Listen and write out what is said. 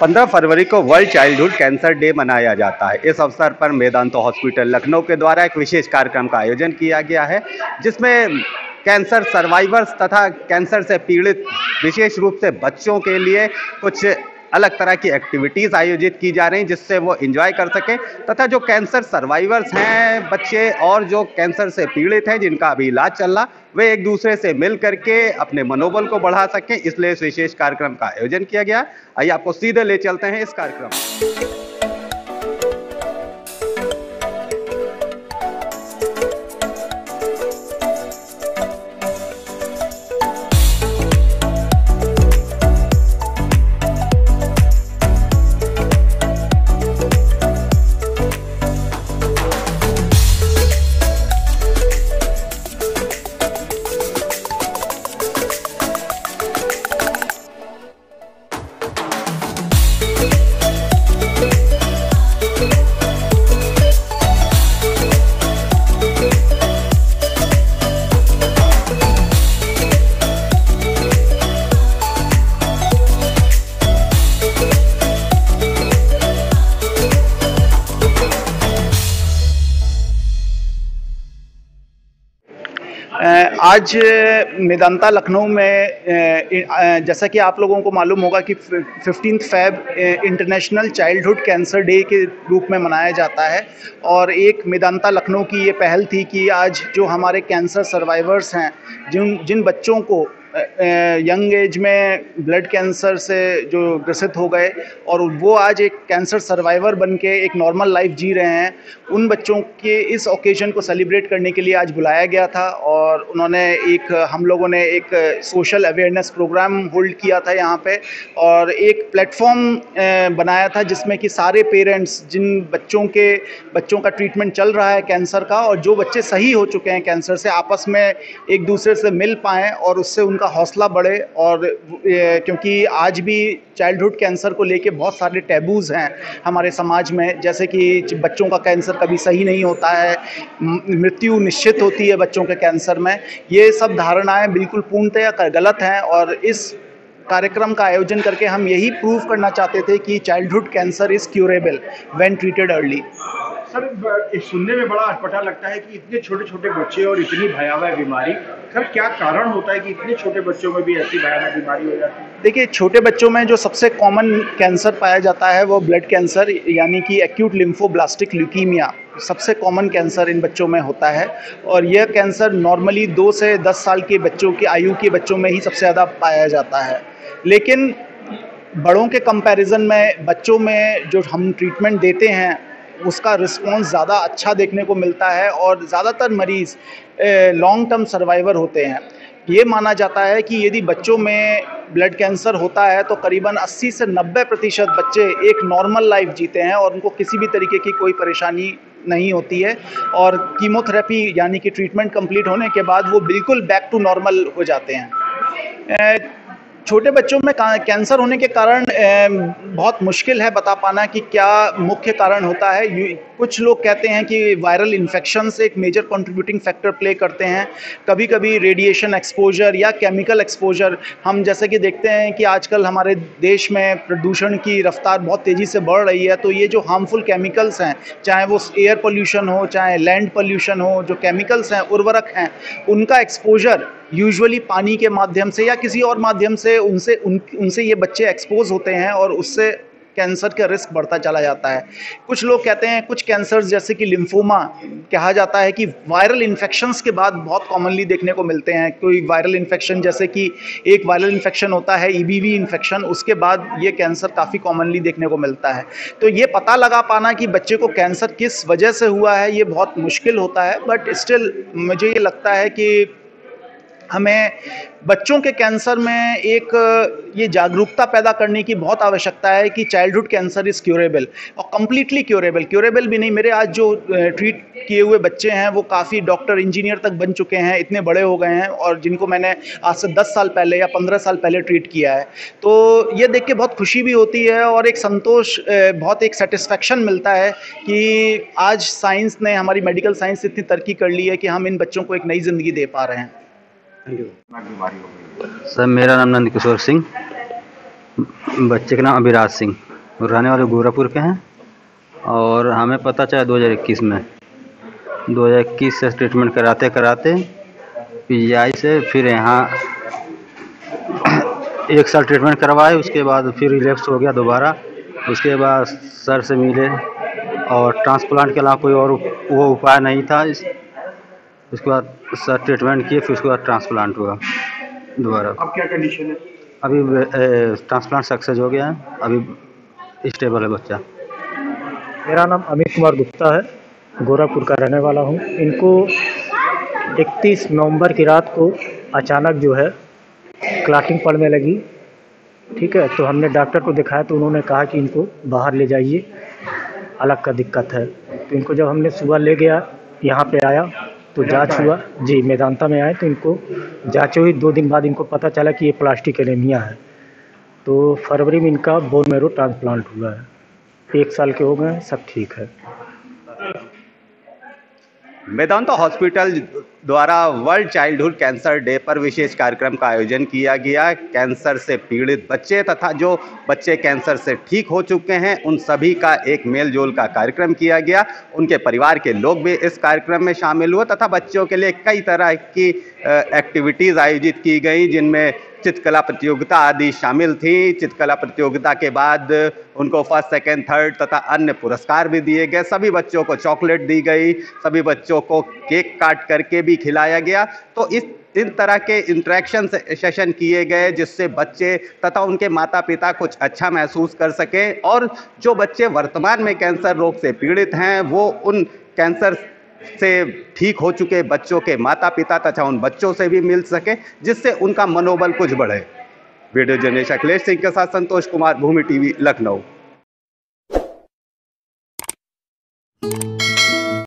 15 फरवरी को world childhood cancer day मनाया जाता है। इस अवसर पर मेदांता हॉस्पिटल लखनऊ के द्वारा एक विशेष कार्यक्रम का आयोजन किया गया है, जिसमें कैंसर सर्वाइवर्स तथा कैंसर से पीड़ित विशेष रूप से बच्चों के लिए कुछ अलग तरह की एक्टिविटीज़ आयोजित की जा रही हैं, जिससे वो एंजॉय कर सकें तथा जो कैंसर सर्वाइवर्स हैं बच्चे और जो कैंसर से पीड़ित हैं जिनका अभी इलाज चल रहा, वे एक दूसरे से मिल करके अपने मनोबल को बढ़ा सकें, इसलिए इस विशेष कार्यक्रम का आयोजन किया गया। आइए आपको सीधे ले चलते हैं इस कार्यक्रम। आज मेदांता लखनऊ में जैसा कि आप लोगों को मालूम होगा कि 15 February international childhood cancer day के रूप में मनाया जाता है। और एक मेदांता लखनऊ की ये पहल थी कि आज जो हमारे कैंसर सर्वाइवर्स हैं, जिन बच्चों को यंग एज में ब्लड कैंसर से जो ग्रसित हो गए और वो आज एक कैंसर सर्वाइवर बन के एक नॉर्मल लाइफ जी रहे हैं, उन बच्चों के इस ओकेजन को सेलिब्रेट करने के लिए आज बुलाया गया था। और उन्होंने हम लोगों ने एक सोशल अवेयरनेस प्रोग्राम होल्ड किया था यहाँ पे, और एक प्लेटफॉर्म बनाया था जिसमें कि सारे पेरेंट्स जिन बच्चों का ट्रीटमेंट चल रहा है कैंसर का, और जो बच्चे सही हो चुके हैं कैंसर से, आपस में एक दूसरे से मिल पाएँ और उससे का हौसला बढ़े। और क्योंकि आज भी चाइल्डहुड कैंसर को लेके बहुत सारे टैबूज़ हैं हमारे समाज में, जैसे कि बच्चों का कैंसर कभी सही नहीं होता है, मृत्यु निश्चित होती है बच्चों के कैंसर में, ये सब धारणाएं बिल्कुल पूर्णतः गलत हैं। और इस कार्यक्रम का आयोजन करके हम यही प्रूव करना चाहते थे कि childhood cancer is curable when treated early. Sir, सुनने में बड़ा अटपटा लगता है कि इतने छोटे छोटे बच्चे और इतनी भयावह बीमारी, सर क्या कारण होता है कि इतने छोटे बच्चों में भी ऐसी भयावह बीमारी हो जाती है? देखिए, छोटे बच्चों में जो सबसे कॉमन कैंसर पाया जाता है वो ब्लड कैंसर यानी कि एक्यूट लिम्फोब्लास्टिक ल्यूकीमिया सबसे कॉमन कैंसर इन बच्चों में होता है। और यह कैंसर नॉर्मली 2 से 10 साल के बच्चों की आयु के बच्चों में ही सबसे ज़्यादा पाया जाता है। लेकिन बड़ों के कंपैरिजन में बच्चों में जो हम ट्रीटमेंट देते हैं उसका रिस्पॉन्स ज़्यादा अच्छा देखने को मिलता है, और ज़्यादातर मरीज़ लॉन्ग टर्म सर्वाइवर होते हैं। ये माना जाता है कि यदि बच्चों में ब्लड कैंसर होता है तो करीबन 80 से 90% बच्चे एक नॉर्मल लाइफ जीते हैं और उनको किसी भी तरीके की कोई परेशानी नहीं होती है, और कीमोथेरेपी यानी कि ट्रीटमेंट कंप्लीट होने के बाद वो बिल्कुल बैक टू नॉर्मल हो जाते हैं। छोटे बच्चों में कैंसर होने के कारण बहुत मुश्किल है बता पाना कि क्या मुख्य कारण होता है। कुछ लोग कहते हैं कि वायरल इन्फेक्शंस एक मेजर कंट्रीब्यूटिंग फैक्टर प्ले करते हैं, कभी कभी रेडिएशन एक्सपोजर या केमिकल एक्सपोजर। हम जैसे कि देखते हैं कि आजकल हमारे देश में प्रदूषण की रफ्तार बहुत तेज़ी से बढ़ रही है, तो ये जो हार्मफुल केमिकल्स हैं, चाहे वो एयर पोल्यूशन हो चाहे लैंड पोल्यूशन हो, जो केमिकल्स हैं, उर्वरक हैं, उनका एक्सपोजर यूजुअली पानी के माध्यम से या किसी और माध्यम से उनसे ये बच्चे एक्सपोज होते हैं और उससे कैंसर का रिस्क बढ़ता चला जाता है। कुछ लोग कहते हैं कुछ कैंसर्स जैसे कि लिम्फोमा कहा जाता है कि वायरल इन्फेक्शंस के बाद बहुत कॉमनली देखने को मिलते हैं। कोई वायरल इन्फेक्शन, जैसे कि एक वायरल इन्फेक्शन होता है EBV इन्फेक्शन, उसके बाद ये कैंसर काफ़ी कॉमनली देखने को मिलता है। तो ये पता लगा पाना कि बच्चे को कैंसर किस वजह से हुआ है ये बहुत मुश्किल होता है, बट स्टिल मुझे ये लगता है कि हमें बच्चों के कैंसर में एक ये जागरूकता पैदा करने की बहुत आवश्यकता है कि चाइल्डहुड कैंसर इज़ क्यूरेबल, और कम्प्लीटली क्यूरेबल भी नहीं। मेरे आज जो ट्रीट किए हुए बच्चे हैं वो काफ़ी डॉक्टर इंजीनियर तक बन चुके हैं, इतने बड़े हो गए हैं, और जिनको मैंने आज से 10 साल पहले या 15 साल पहले ट्रीट किया है। तो ये देख के बहुत खुशी भी होती है और एक संतोष, बहुत एक सेटिस्फेक्शन मिलता है कि आज साइंस ने, हमारी मेडिकल साइंस इतनी तरक्की कर ली है कि हम इन बच्चों को एक नई ज़िंदगी दे पा रहे हैं। सर, मेरा नाम नंद किशोर सिंह, बच्चे का नाम अभिराज सिंह। रहने वाले गोरखपुर के हैं और हमें पता चला 2021 में 2021 से ट्रीटमेंट कराते कराते पीजीआई से फिर यहाँ 1 साल ट्रीटमेंट करवाए, उसके बाद फिर रिलैप्स हो गया दोबारा। उसके बाद सर से मिले और ट्रांसप्लांट के अलावा कोई और वो उपाय नहीं था। उसके बाद सर ट्रीटमेंट किए, फिर उसके बाद ट्रांसप्लांट हुआ दोबारा। अब क्या कंडीशन है? अभी ट्रांसप्लांट सक्सेस हो गया है, अभी स्टेबल है बच्चा। मेरा नाम अमित कुमार गुप्ता है, गोरखपुर का रहने वाला हूँ। इनको 31 नवंबर की रात को अचानक जो है क्लॉटिंग पड़ने लगी। ठीक है, तो हमने डॉक्टर को दिखाया तो उन्होंने कहा कि इनको बाहर ले जाइए, अलग का दिक्कत है। तो इनको जब हमने सुबह ले गया, यहाँ पे आया तो जांच हुआ जी, मेदांता में आए तो इनको जांच हुई। 2 दिन बाद इनको पता चला कि ये प्लास्टिक एनीमिया है। तो फरवरी में इनका बोन मैरो ट्रांसप्लांट हुआ है। 1 साल के हो गए, सब ठीक है। मेदांता हॉस्पिटल द्वारा वर्ल्ड चाइल्डहुड कैंसर डे पर विशेष कार्यक्रम का आयोजन किया गया। कैंसर से पीड़ित बच्चे तथा जो बच्चे कैंसर से ठीक हो चुके हैं उन सभी का एक मेल जोल का कार्यक्रम किया गया। उनके परिवार के लोग भी इस कार्यक्रम में शामिल हुए तथा बच्चों के लिए कई तरह की एक्टिविटीज़ आयोजित की गई, जिनमें चित्रकला प्रतियोगिता आदि शामिल थी। चित्रकला प्रतियोगिता के बाद उनको फर्स्ट, सेकंड, थर्ड तथा अन्य पुरस्कार भी दिए गए। सभी बच्चों को चॉकलेट दी गई, सभी बच्चों को केक काट करके भी खिलाया गया। तो इन तरह के इंटरेक्शन सेशन किए गए जिससे बच्चे तथा उनके माता पिता कुछ अच्छा महसूस कर सकें और जो बच्चे वर्तमान में कैंसर रोग से पीड़ित हैं वो उन कैंसर से ठीक हो चुके बच्चों के माता पिता तथा उन बच्चों से भी मिल सके, जिससे उनका मनोबल कुछ बढ़े। वीडियो जर्नलिस्ट अखिलेश सिंह के साथ संतोष कुमार, भूमि टीवी, लखनऊ।